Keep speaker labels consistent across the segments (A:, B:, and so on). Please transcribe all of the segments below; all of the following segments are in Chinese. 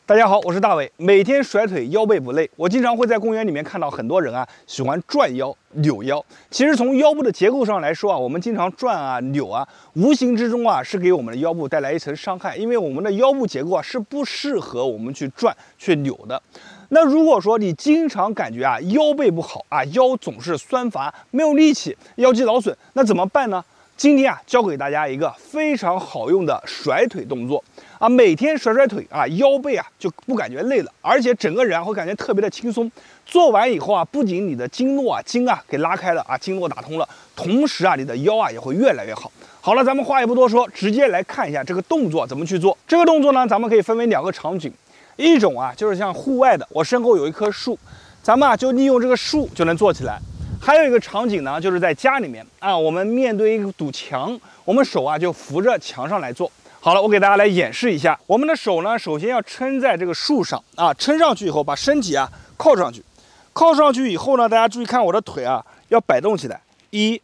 A: 大家好，我是大伟。每天甩腿，腰背不累。我经常会在公园里面看到很多人啊，喜欢转腰、扭腰。其实从腰部的结构上来说啊，我们经常转啊、扭啊，无形之中啊是给我们的腰部带来一层伤害，因为我们的腰部结构啊是不适合我们去转、去扭的。那如果说你经常感觉啊腰背不好啊，腰总是酸乏、没有力气、腰肌劳损，那怎么办呢？今天啊，教给大家一个非常好用的甩腿动作啊，每天甩甩腿啊，腰背啊就不感觉累了，而且整个人会感觉特别的轻松。做完以后啊，不仅你的经络啊、筋啊给拉开了啊，经络打通了，同时啊，你的腰啊也会越来越好。好了，咱们话也不多说，直接来看一下这个动作怎么去做。这个动作呢，咱们可以分为两个场景，一种啊就是像户外的，我身后有一棵树，咱们啊就利用这个树就能做起来。还有一个场景呢，就是在家里面啊，我们面对一堵墙，我们手啊就扶着墙上来做。好了，我给大家来演示一下。我们的手呢，首先要撑在这个树上啊，撑上去以后，把身体啊靠上去，靠上去以后呢，大家注意看我的腿啊，要摆动起来，1、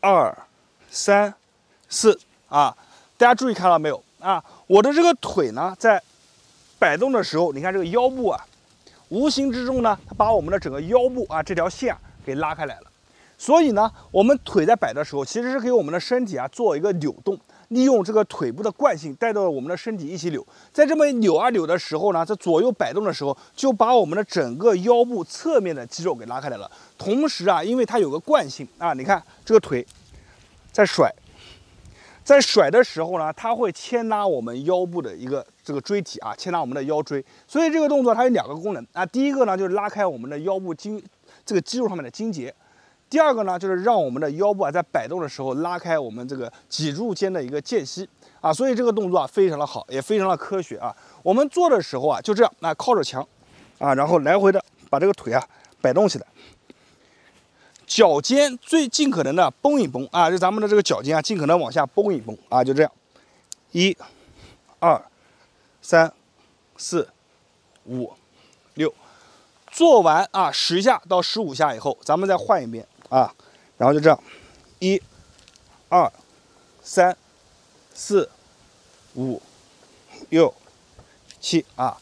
A: 2、3、4啊，大家注意看到没有啊？我的这个腿呢，在摆动的时候，你看这个腰部啊，无形之中呢，它把我们的整个腰部啊这条线啊给拉开来了。所以呢，我们腿在摆的时候，其实是给我们的身体啊做一个扭动，利用这个腿部的惯性带动我们的身体一起扭。在这么扭啊扭的时候呢，在左右摆动的时候，就把我们的整个腰部侧面的肌肉给拉开来了。同时啊，因为它有个惯性啊，你看这个腿在甩，在甩的时候呢，它会牵拉我们腰部的一个这个椎体啊，牵拉我们的腰椎。所以这个动作它有两个功能啊，第一个呢就是拉开我们的腰部这个肌肉上面的筋结。第二个呢，就是让我们的腰部啊在摆动的时候拉开我们这个脊柱间的一个间隙啊，所以这个动作啊非常的好，也非常的科学啊。我们做的时候啊就这样啊，靠着墙啊，然后来回的把这个腿啊摆动起来，脚尖尽可能的绷一绷啊，就咱们的这个脚尖啊尽可能往下绷一绷啊，就这样，1、2、3、4、5、6。做完啊10下到15下以后，咱们再换一遍啊，然后就这样，1、2、3、4、5、6、7啊，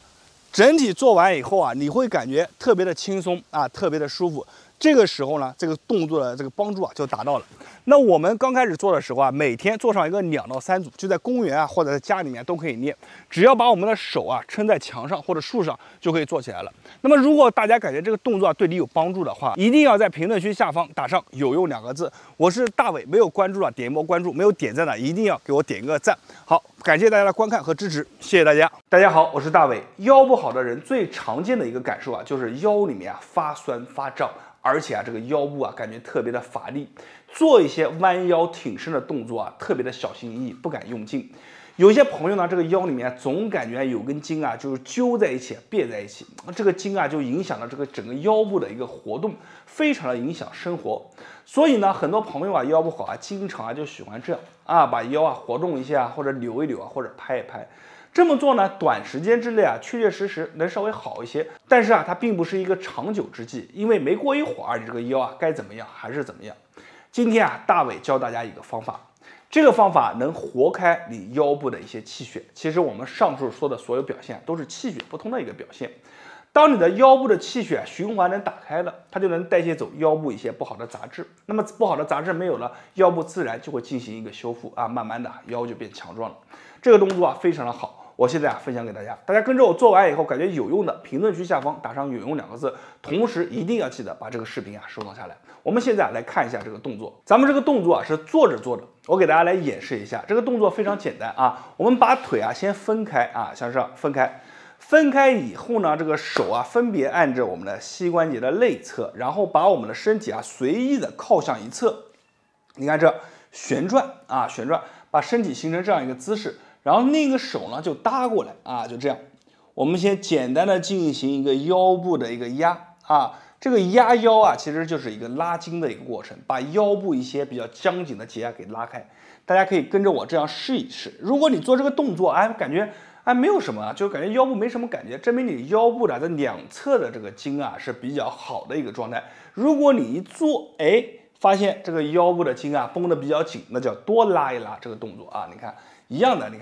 A: 整体做完以后啊，你会感觉特别的轻松啊，特别的舒服。这个时候呢，这个动作的这个帮助啊就达到了。那我们刚开始做的时候啊，每天做上一个2到3组，就在公园啊或者在家里面都可以练。只要把我们的手啊撑在墙上或者树上，就可以做起来了。那么如果大家感觉这个动作对你有帮助的话，一定要在评论区下方打上“有用”2个字。我是大伟，没有关注的点一波关注，没有点赞的一定要给我点一个赞。好，感谢大家的观看和支持，谢谢大家。大家好，我是大伟。腰不好的人最常见的一个感受啊，就是腰里面啊发酸发胀。而且啊，这个腰部啊，感觉特别的乏力，做一些弯腰挺身的动作啊，特别的小心翼翼，不敢用劲。有些朋友呢，这个腰里面总感觉有根筋啊，就是揪在一起、别在一起，这个筋啊就影响了这个整个腰部的一个活动，非常的影响生活。所以呢，很多朋友啊腰不好啊，经常啊就喜欢这样啊，把腰啊活动一下，或者扭一扭啊，或者拍一拍。这么做呢，短时间之内啊，确确实实能稍微好一些，但是啊，它并不是一个长久之计，因为没过一会儿，你这个腰啊该怎么样还是怎么样。今天啊，大伟教大家一个方法，这个方法能活开你腰部的一些气血。其实我们上述说的所有表现都是气血不通的一个表现。当你的腰部的气血循环能打开了，它就能代谢走腰部一些不好的杂质。那么不好的杂质没有了，腰部自然就会进行一个修复啊，慢慢的腰就变强壮了。这个动作啊非常的好。我现在啊分享给大家，大家跟着我做完以后感觉有用的，评论区下方打上“有用”2个字，同时一定要记得把这个视频啊收藏下来。我们现在来看一下这个动作，咱们这个动作啊是坐着做的，我给大家来演示一下。这个动作非常简单啊，我们把腿啊先分开啊，向上分开，分开以后呢，这个手啊分别按着我们的膝关节的内侧，然后把我们的身体啊随意的靠向一侧，你看这旋转啊旋转，把身体形成这样一个姿势。然后那个手呢就搭过来啊，就这样。我们先简单的进行一个腰部的一个压啊，这个压腰啊，其实就是一个拉筋的一个过程，把腰部一些比较僵紧的结啊给拉开。大家可以跟着我这样试一试。如果你做这个动作，哎，感觉没有什么，就感觉腰部没什么感觉，证明你腰部的这两侧的这个筋啊是比较好的一个状态。如果你一做，哎，发现这个腰部的筋啊绷得比较紧，那叫多拉一拉这个动作啊，你看。一样的，你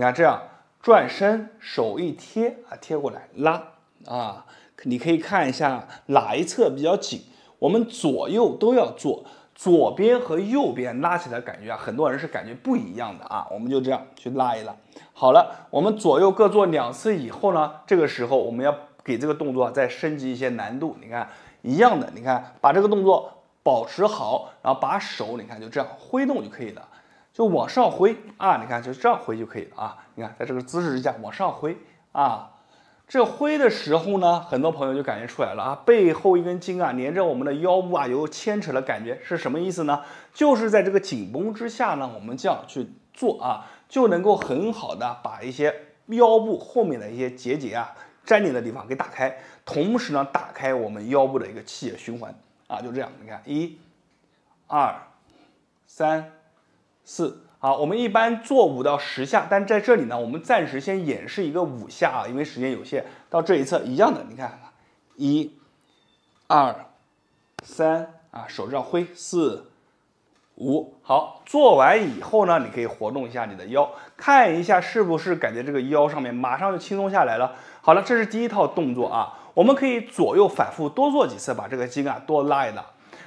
A: 看这样转身，手一贴啊，贴过来拉啊，你可以看一下哪一侧比较紧，我们左右都要做，左边和右边拉起来感觉啊，很多人是感觉不一样的啊，我们就这样去拉一拉。好了，我们左右各做2次以后呢，这个时候我们要给这个动作再升级一些难度，你看一样的，你看把这个动作保持好，然后把手你看就这样挥动就可以了。就往上挥啊，你看就这样挥就可以了啊。你看在这个姿势之下往上挥啊，这挥的时候呢，很多朋友就感觉出来了啊，背后一根筋啊连着我们的腰部啊有牵扯的感觉，是什么意思呢？就是在这个紧绷之下呢，我们这样去做啊，就能够很好的把一些腰部后面的一些结啊粘连的地方给打开，同时呢打开我们腰部的一个气血循环啊，就这样，你看1、2、3、4，好，我们一般做5到10下，但在这里呢，我们暂时先演示一个5下啊，因为时间有限。到这一侧一样的，你看，1、2、3啊，手这样挥，4、5，好，做完以后呢，你可以活动一下你的腰，看一下是不是感觉这个腰上面马上就轻松下来了。好了，这是第一套动作啊，我们可以左右反复多做几次，把这个筋啊多拉一拉。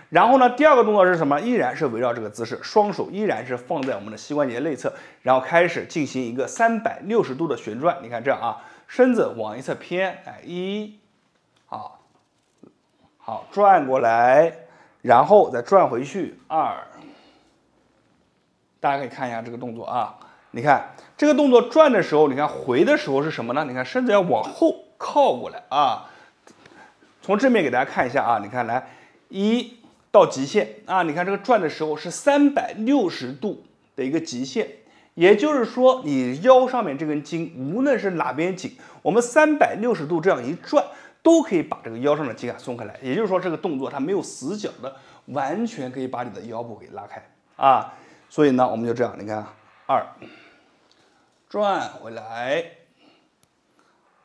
A: 然后呢，第二个动作是什么？依然是围绕这个姿势，双手依然是放在我们的膝关节内侧，然后开始进行一个360度的旋转。你看这样啊，身子往一侧偏，哎，1，好，转过来，然后再转回去，2。大家可以看一下这个动作啊，你看这个动作转的时候，你看回的时候是什么呢？你看身子要往后靠过来啊。从正面给大家看一下啊，你看来1。到极限啊！你看这个转的时候是360度的一个极限，也就是说你腰上面这根筋无论是哪边紧，我们360度这样一转，都可以把这个腰上的筋啊松开来。也就是说这个动作它没有死角的，完全可以把你的腰部给拉开啊。所以呢，我们就这样，你看2，转回来，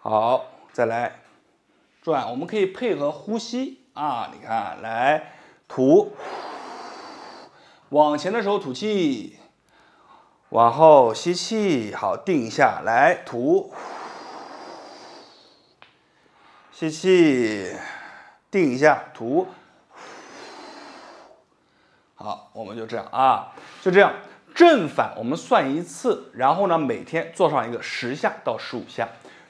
A: 好，再来转，我们可以配合呼吸啊，你看来。吐，往前的时候吐气，往后吸气，好，定一下来，吐，吸气，定一下，吐，好，我们就这样啊，就这样正反我们算1次，然后呢每天做上一个10下到15下。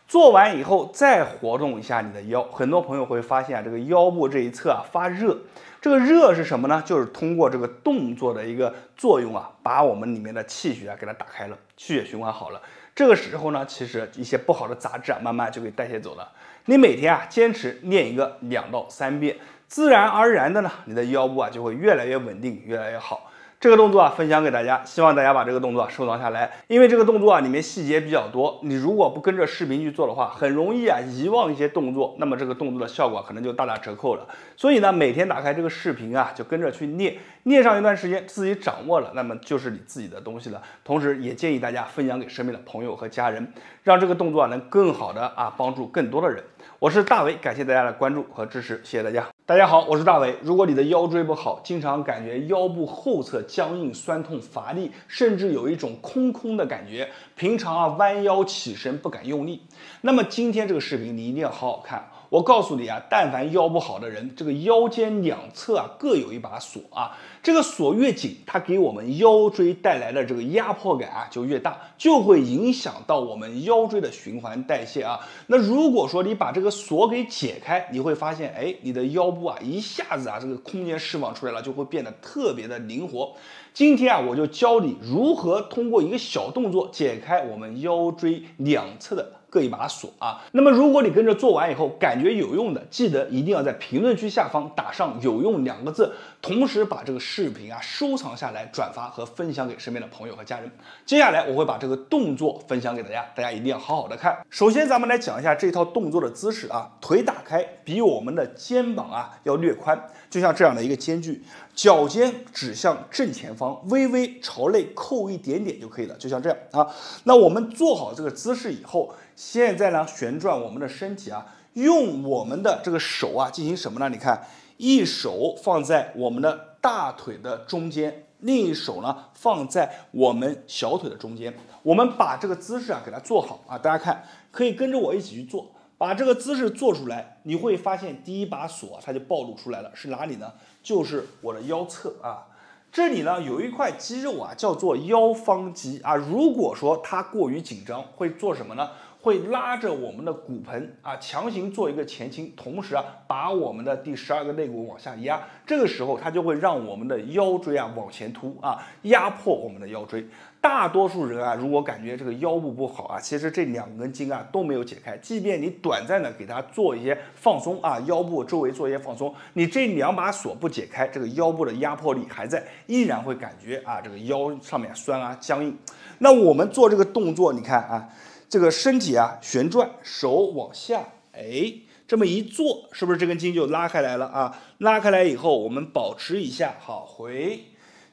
A: 做完以后再活动一下你的腰，很多朋友会发现啊，这个腰部这一侧啊发热，这个热是什么呢？就是通过这个动作的一个作用啊，把我们里面的气血啊给它打开了，气血循环好了。这个时候呢，其实一些不好的杂质啊，慢慢就给代谢走了。你每天啊坚持练一个2到3遍，自然而然的呢，你的腰部啊就会越来越稳定，越来越好。这个动作啊，分享给大家，希望大家把这个动作收藏下来。因为这个动作啊，里面细节比较多，你如果不跟着视频去做的话，很容易啊遗忘一些动作，那么这个动作的效果可能就大打折扣了。所以呢，每天打开这个视频啊，就跟着去练，练上一段时间，自己掌握了，那么就是你自己的东西了。同时，也建议大家分享给身边的朋友和家人，让这个动作能更好的帮助更多的人。我是大伟，感谢大家的关注和支持，谢谢大家。大家好，我是大伟。如果你的腰椎不好，经常感觉腰部后侧僵硬、酸痛、乏力，甚至有一种空空的感觉，平常弯腰起身不敢用力，那么今天这个视频你一定要好好看。我告诉你啊，但凡腰不好的人，这个腰间两侧各有一把锁啊，这个锁越紧，它给我们腰椎带来的这个压迫感就越大，就会影响到我们腰椎的循环代谢啊。那如果说你把这个锁给解开，你会发现，哎，你的腰部一下子这个空间释放出来了，就会变得特别的灵活。今天我就教你如何通过一个小动作解开我们腰椎两侧的各一把锁啊。那么如果你跟着做完以后感觉有用的，记得一定要在评论区下方打上有用2个字，同时把这个视频收藏下来，转发和分享给身边的朋友和家人。接下来我会把这个动作分享给大家，大家一定要好好的看。首先咱们来讲一下这套动作的姿势腿打开比我们的肩膀要略宽，就像这样的一个间距，脚尖指向正前方，微微朝内扣一点点就可以了，就像这样那我们做好这个姿势以后，现在呢旋转我们的身体用我们的这个手进行什么呢？你看，一手放在我们的大腿的中间，另一手呢放在我们小腿的中间。我们把这个姿势啊给它做好啊，大家看，可以跟着我一起去做，把这个姿势做出来，你会发现第一把锁它就暴露出来了，是哪里呢？就是我的腰侧啊。这里呢有一块肌肉啊，叫做腰方肌啊。如果说它过于紧张，会做什么呢？会拉着我们的骨盆啊，强行做一个前倾，同时啊，把我们的第12个肋骨往下压。这个时候它就会让我们的腰椎啊往前凸啊，压迫我们的腰椎。大多数人啊，如果感觉这个腰部不好啊，其实这2根筋啊都没有解开。即便你短暂的给它做一些放松啊，腰部周围做一些放松，你这2把锁不解开，这个腰部的压迫力还在，依然会感觉啊这个腰上面酸啊僵硬。那我们做这个动作，你看啊，这个身体啊旋转，手往下，哎，这么一做，是不是这根筋就拉开来了啊？拉开来以后，我们保持一下，好，回。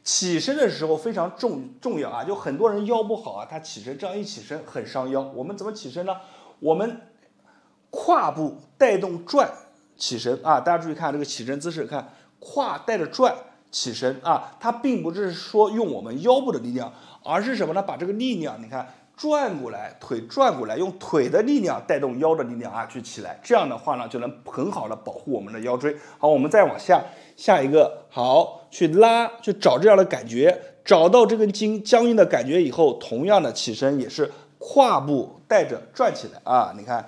A: 起身的时候非常重要啊，就很多人腰不好啊，他起身这样一起身很伤腰。我们怎么起身呢？我们胯部带动转起身啊，大家注意看这个起身姿势，看胯带着转起身啊，它并不是说用我们腰部的力量，而是什么呢？把这个力量，你看转过来，腿转过来，用腿的力量带动腰的力量啊，去起来。这样的话呢，就能很好的保护我们的腰椎。好，我们再往下一个，好，去拉，去找这样的感觉，找到这根筋僵硬的感觉以后，同样的起身也是胯部带着转起来啊。你看，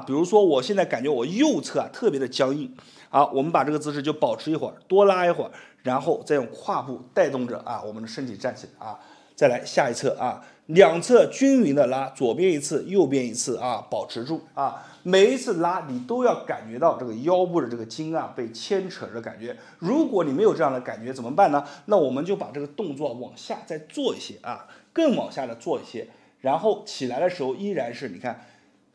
A: 比如说我现在感觉我右侧啊特别的僵硬，好，我们把这个姿势就保持一会儿，多拉一会儿，然后再用胯部带动着啊我们的身体站起来啊。再来下一侧啊，2侧均匀的拉，左边一次，右边一次啊，保持住啊。每一次拉，你都要感觉到这个腰部的这个筋啊被牵扯着感觉。如果你没有这样的感觉怎么办呢？那我们就把这个动作往下再做一些啊，更往下的做一些，然后起来的时候依然是你看，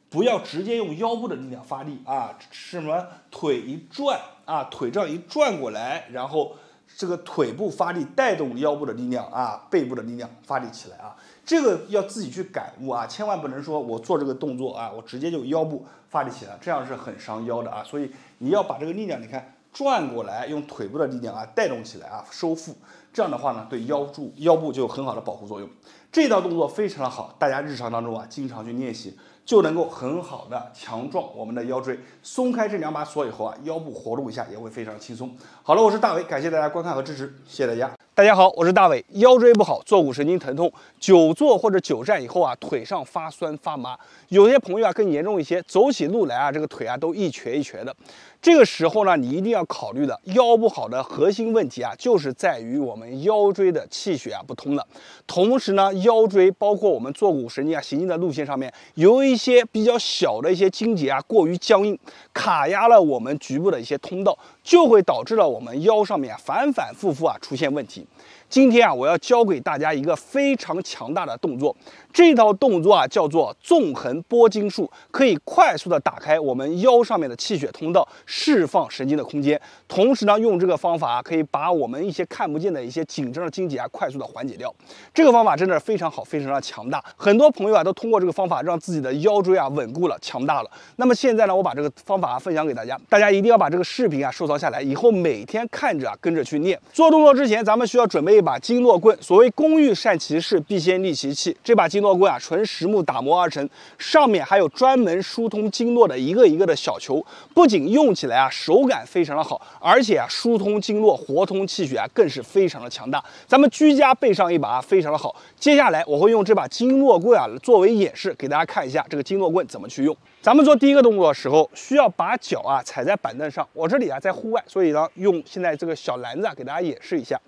A: 不要直接用腰部的力量发力啊，什么腿一转啊，腿这样一转过来，然后这个腿部发力带动腰部的力量啊，背部的力量发力起来啊，这个要自己去感悟啊，千万不能说我做这个动作啊，我直接就腰部发力起来，这样是很伤腰的啊。所以你要把这个力量，你看转过来，用腿部的力量啊带动起来啊，收腹，这样的话呢，对腰部就有很好的保护作用。这道动作非常的好，大家日常当中啊经常去练习，就能够很好的强壮我们的腰椎。松开这2把锁以后啊，腰部活动一下也会非常轻松。好了，我是大伟，感谢大家观看和支持，谢谢大家。大家好，我是大伟。腰椎不好，坐骨神经疼痛，久坐或者久站以后啊，腿上发酸发麻，有些朋友啊更严重一些，走起路来啊，这个腿啊都一瘸一瘸的。这个时候呢，你一定要考虑的腰不好的核心问题啊，就是在于我们腰椎的气血啊不通了。同时呢，腰椎包括我们坐骨神经啊行进的路线上面，有一些比较小的一些筋节啊过于僵硬，卡压了我们局部的一些通道，就会导致了我们腰上面反反复复啊出现问题。今天啊，我要教给大家一个非常强大的动作，这套动作啊叫做纵横拨筋术，可以快速的打开我们腰上面的气血通道，释放神经的空间。同时呢，用这个方法啊，可以把我们一些看不见的一些紧张的筋节啊，快速的缓解掉。这个方法真的非常好，非常的强大。很多朋友啊，都通过这个方法让自己的腰椎啊稳固了，强大了。那么现在呢，我把这个方法分享给大家，大家一定要把这个视频啊收藏下来，以后每天看着啊，跟着去练。做动作之前，咱们需要准备一把经络棍。所谓工欲善其事，必先利其器。这把经络棍啊，纯实木打磨而成，上面还有专门疏通经络的一个一个的小球，不仅用起来啊手感非常的好，而且啊疏通经络、活通气血啊更是非常的强大。咱们居家备上一把啊，非常的好。接下来我会用这把经络棍啊作为演示，给大家看一下这个经络棍怎么去用。咱们做第一个动作的时候，需要把脚啊踩在板凳上。我这里啊在户外，所以呢用现在这个小篮子啊给大家演示一下。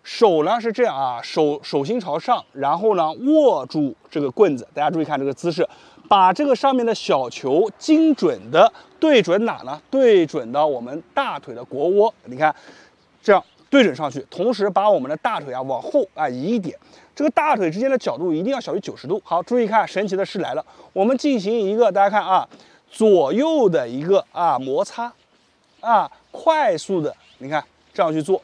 A: 手呢是这样啊，手心朝上，然后呢握住这个棍子，大家注意看这个姿势，把这个上面的小球精准的对准哪呢？对准到我们大腿的腘窝，你看这样对准上去，同时把我们的大腿啊往后啊移一点，这个大腿之间的角度一定要小于90度。好，注意看，神奇的事来了，我们进行一个大家看啊左右的一个摩擦啊，快速的，你看这样去做。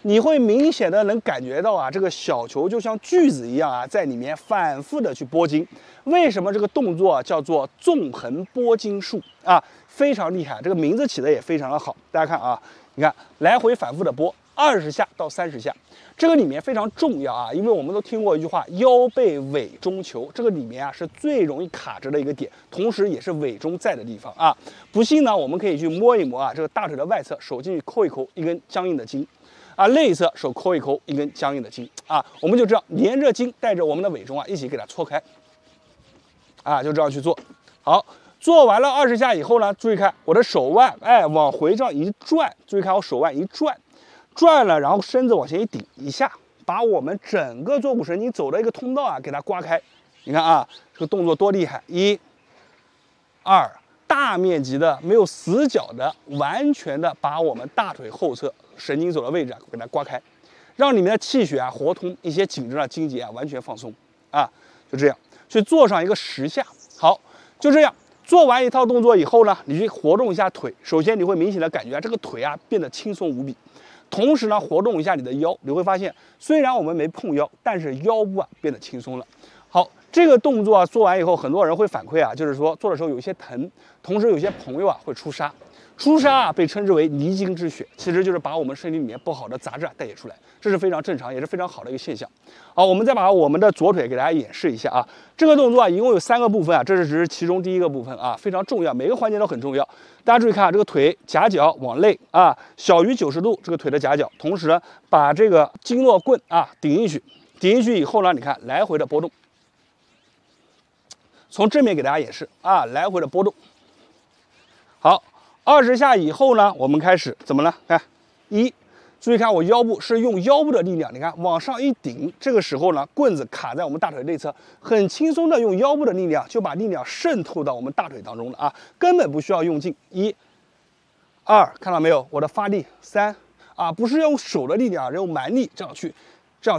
A: 你会明显的能感觉到啊，这个小球就像锯子一样啊，在里面反复的去拨筋。为什么这个动作叫做纵横拨筋术啊？非常厉害，这个名字起的也非常的好。大家看啊，你看来回反复的拨， 20下到30下。这个里面非常重要啊，因为我们都听过一句话，腰背尾中求，这个里面啊是最容易卡着的一个点，同时也是尾中在的地方啊。不信呢，我们可以去摸一摸啊，这个大腿的外侧，手进去抠一抠一根僵硬的筋，啊，内侧手抠一抠一根僵硬的筋啊，我们就这样连着筋带着我们的尾中啊一起给它搓开，啊，就这样去做。好，做完了20下以后呢，注意看我的手腕，哎，往回这样一转，注意看我手腕一转。转了，然后身子往前一顶一下，把我们整个坐骨神经走的一个通道啊，给它刮开。你看啊，这个动作多厉害！1、2，大面积的、没有死角的，完全的把我们大腿后侧神经走的位置啊，给它刮开，让里面的气血啊活通，一些紧张的筋节啊完全放松啊，就这样去做上一个10下。好，就这样做完一套动作以后呢，你去活动一下腿。首先你会明显的感觉啊，这个腿啊变得轻松无比。同时呢，活动一下你的腰，你会发现，虽然我们没碰腰，但是腰部啊变得轻松了。好，这个动作啊做完以后，很多人会反馈啊，就是说做的时候有一些疼，同时有些朋友啊会出痧。出痧啊被称之为离经之血，其实就是把我们身体里面不好的杂质啊代谢出来，这是非常正常，也是非常好的一个现象。好，我们再把我们的左腿给大家演示一下啊。这个动作啊一共有3个部分啊，这是只是其中第一个部分啊，非常重要，每个环节都很重要。大家注意看啊，这个腿夹角往内啊，小于90度，这个腿的夹角，同时呢把这个经络棍啊顶进去，顶进去以后呢，你看来回的波动。从正面给大家演示啊，来回的波动。好。20下以后呢，我们开始怎么了？看，1，注意看我腰部是用腰部的力量，你看往上一顶，这个时候呢，棍子卡在我们大腿内侧，很轻松的用腰部的力量就把力量渗透到我们大腿当中了啊，根本不需要用劲。1、2，看到没有？我的发力。3，啊，不是用手的力量，用蛮力这样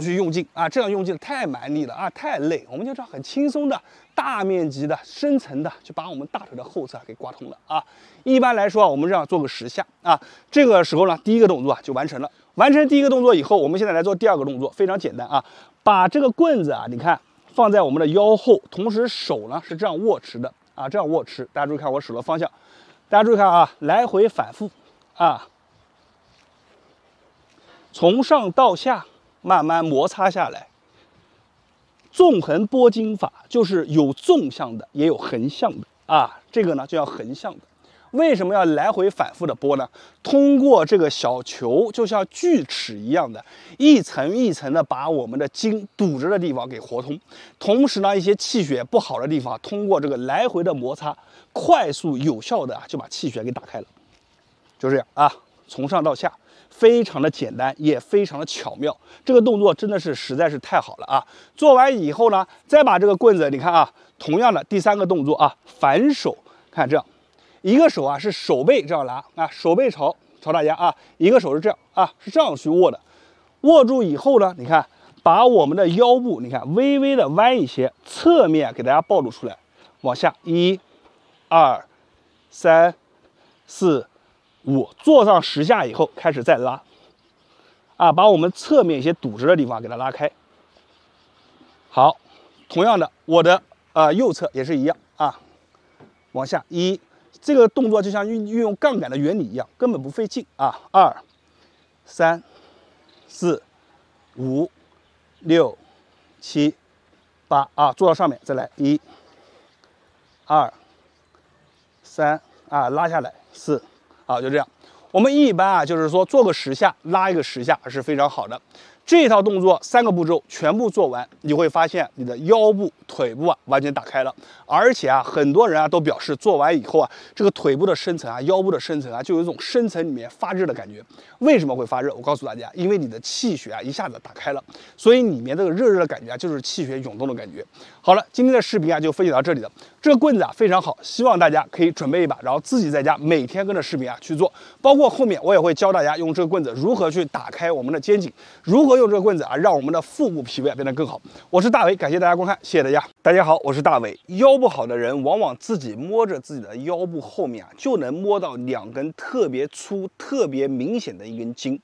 A: 去用劲啊，这样用劲太蛮力了啊，太累。我们就这样很轻松的、大面积的、深层的，就把我们大腿的后侧给刮通了啊。一般来说啊，我们这样做个10下啊，这个时候呢，第一个动作啊就完成了。完成第一个动作以后，我们现在来做第2个动作，非常简单啊，把这个棍子啊，你看放在我们的腰后，同时手呢是这样握持的啊，这样握持。大家注意看我手的方向，大家注意看啊，来回反复啊，从上到下。慢慢摩擦下来，纵横拨筋法就是有纵向的，也有横向的啊。这个呢就叫横向的。为什么要来回反复的拨呢？通过这个小球，就像锯齿一样的，一层一层的把我们的筋堵着的地方给活通。同时呢，一些气血不好的地方，通过这个来回的摩擦，快速有效的就把气血给打开了。就这样啊，从上到下。非常的简单，也非常的巧妙。这个动作真的是实在是太好了啊！做完以后呢，再把这个棍子，你看啊，同样的第3个动作啊，反手，看这样，一个手啊是手背这样拿啊，手背朝大家啊，一个手是这样啊，是这样去握的。握住以后呢，你看把我们的腰部，你看微微的弯一些，侧面给大家暴露出来，往下1、2、3、4。5，做上10下以后，开始再拉，啊，把我们侧面一些堵着的地方给它拉开。好，同样的，我的右侧也是一样啊，往下1，这个动作就像运用杠杆的原理一样，根本不费劲啊。2、3、4、5、6、7、8啊，做到上面再来1、2、3啊，拉下来4。好，就这样。我们一般啊，就是说做个10下，拉一个10下是非常好的。这套动作3个步骤全部做完，你会发现你的腰部、腿部啊完全打开了。而且啊，很多人啊都表示做完以后啊，这个腿部的深层啊、腰部的深层啊，就有一种深层里面发热的感觉。为什么会发热？我告诉大家，因为你的气血啊一下子打开了，所以里面这个热热的感觉啊，就是气血涌动的感觉。好了，今天的视频啊就分享到这里了。这个棍子啊非常好，希望大家可以准备一把，然后自己在家每天跟着视频啊去做。包括后面我也会教大家用这个棍子如何去打开我们的肩颈，如何用这个棍子啊让我们的腹部脾胃变得更好。我是大伟，感谢大家观看，谢谢大家。大家好，我是大伟。腰不好的人往往自己摸着自己的腰部后面啊，就能摸到2根特别粗、特别明显的一根筋。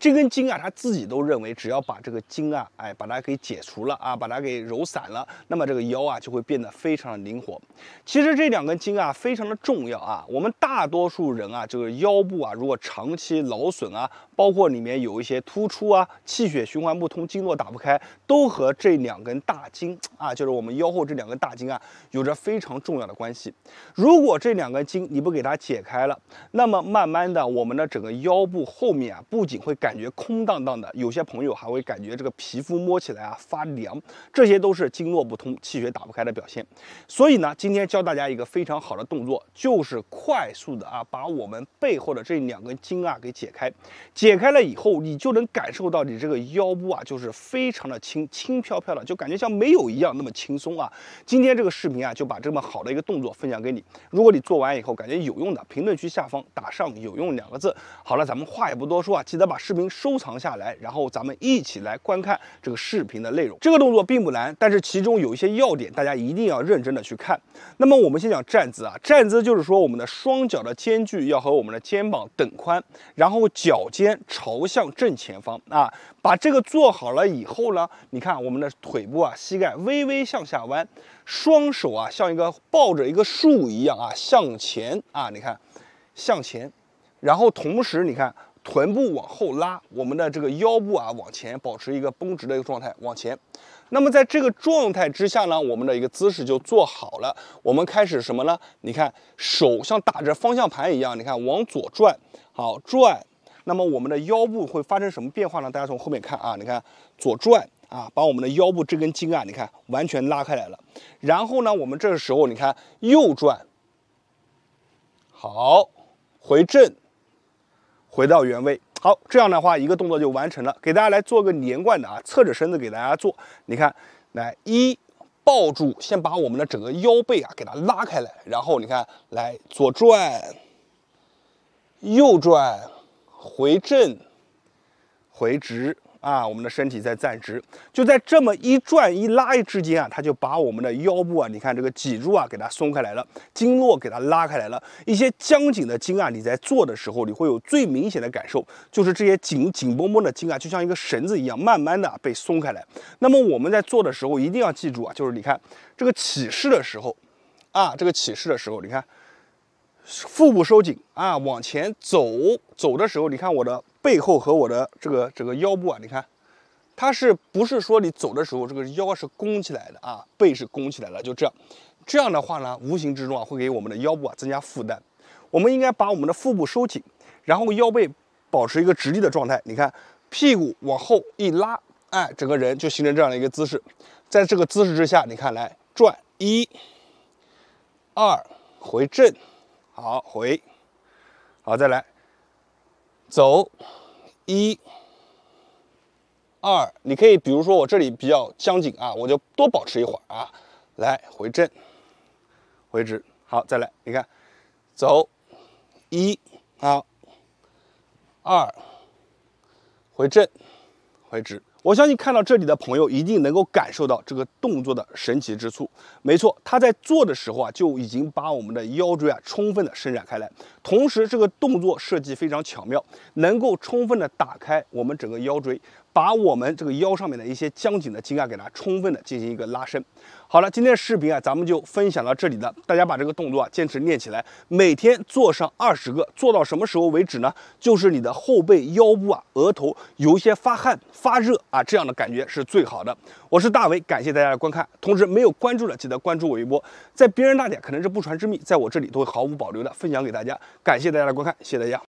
A: 这根筋啊，它自己都认为，只要把这个筋啊，把它给解除了啊，把它给揉散了，那么这个腰啊就会变得非常的灵活。其实这2根筋啊非常的重要啊，我们大多数人啊，这个腰部啊，如果长期劳损啊，包括里面有一些突出啊，气血循环不通，经络打不开，都和这2根大筋啊，就是我们腰后这2根大筋啊，有着非常重要的关系。如果这2根筋你不给它解开了，那么慢慢的我们的整个腰部后面啊，不仅会感觉空荡荡的，有些朋友还会感觉这个皮肤摸起来啊发凉，这些都是经络不通、气血打不开的表现。所以呢，今天教大家一个非常好的动作，就是快速的啊，把我们背后的这2根筋啊给解开。解开了以后，你就能感受到你这个腰部啊，就是非常的轻飘飘的，就感觉像没有一样那么轻松啊。今天这个视频啊，就把这么好的一个动作分享给你。如果你做完以后感觉有用的，评论区下方打上有用2个字。好了，咱们话也不多说啊，记得把视频收藏下来，然后咱们一起来观看这个视频的内容。这个动作并不难，但是其中有一些要点，大家一定要认真的去看。那么我们先讲站姿啊，站姿就是说我们的双脚的间距要和我们的肩膀等宽，然后脚尖朝向正前方啊。把这个做好了以后呢，你看我们的腿部啊，膝盖微微向下弯，双手啊像一个抱着一个树一样啊向前啊，你看向前，然后同时你看臀部往后拉，我们的这个腰部啊往前保持一个绷直的一个状态往前。那么在这个状态之下呢，我们的一个姿势就做好了。我们开始什么呢？你看手像打着方向盘一样，你看往左转，好转。那么我们的腰部会发生什么变化呢？大家从后面看啊，你看左转啊，把我们的腰部这根筋啊，你看完全拉开来了。然后呢，我们这个时候你看右转，好，回正，回到原位。好，这样的话一个动作就完成了。给大家来做个连贯的啊，侧着身子给大家做。你看，来抱住，先把我们的整个腰背啊给它拉开来，然后你看来左转，右转。回正，回直啊，我们的身体在站直，就在这么一转一拉之间啊，它就把我们的腰部啊，你看这个脊柱啊，给它松开来了，经络给它拉开来了，一些僵紧的筋啊，你在做的时候，你会有最明显的感受，就是这些紧绷绷的筋啊，就像一个绳子一样，慢慢的被松开来。那么我们在做的时候，一定要记住啊，就是你看这个起势的时候啊，这个起势的时候，你看。腹部收紧啊，往前走的时候，你看我的背后和我的这个腰部啊，你看，它不是说你走的时候这个腰是弓起来的啊，背是弓起来了，就这样的话呢，无形之中啊会给我们的腰部啊增加负担。我们应该把我们的腹部收紧，然后腰背保持一个直立的状态。你看，屁股往后一拉，整个人就形成这样的一个姿势。在这个姿势之下，你看来转1、2，回正。好，回，好，再来，走，1、2，你可以比如说我这里比较僵紧啊，我就多保持一会儿啊，来回正，回直，好，再来，你看，走，1，好，2，回正，回直。我相信看到这里的朋友一定能够感受到这个动作的神奇之处。没错，他在做的时候啊，就已经把我们的腰椎啊充分的伸展开来，同时这个动作设计非常巧妙，能够充分的打开我们整个腰椎，把我们这个腰上面的一些僵紧的筋啊，给它充分的进行一个拉伸。好了，今天的视频啊，咱们就分享到这里了。大家把这个动作啊坚持练起来，每天做上20个，做到什么时候为止呢？就是你的后背、腰部啊、额头有一些发汗、发热啊，这样的感觉是最好的。我是大为，感谢大家的观看。同时没有关注的，记得关注我一波。在别人那点可能是不传之秘，在我这里都会毫无保留的分享给大家。感谢大家的观看，谢谢大家。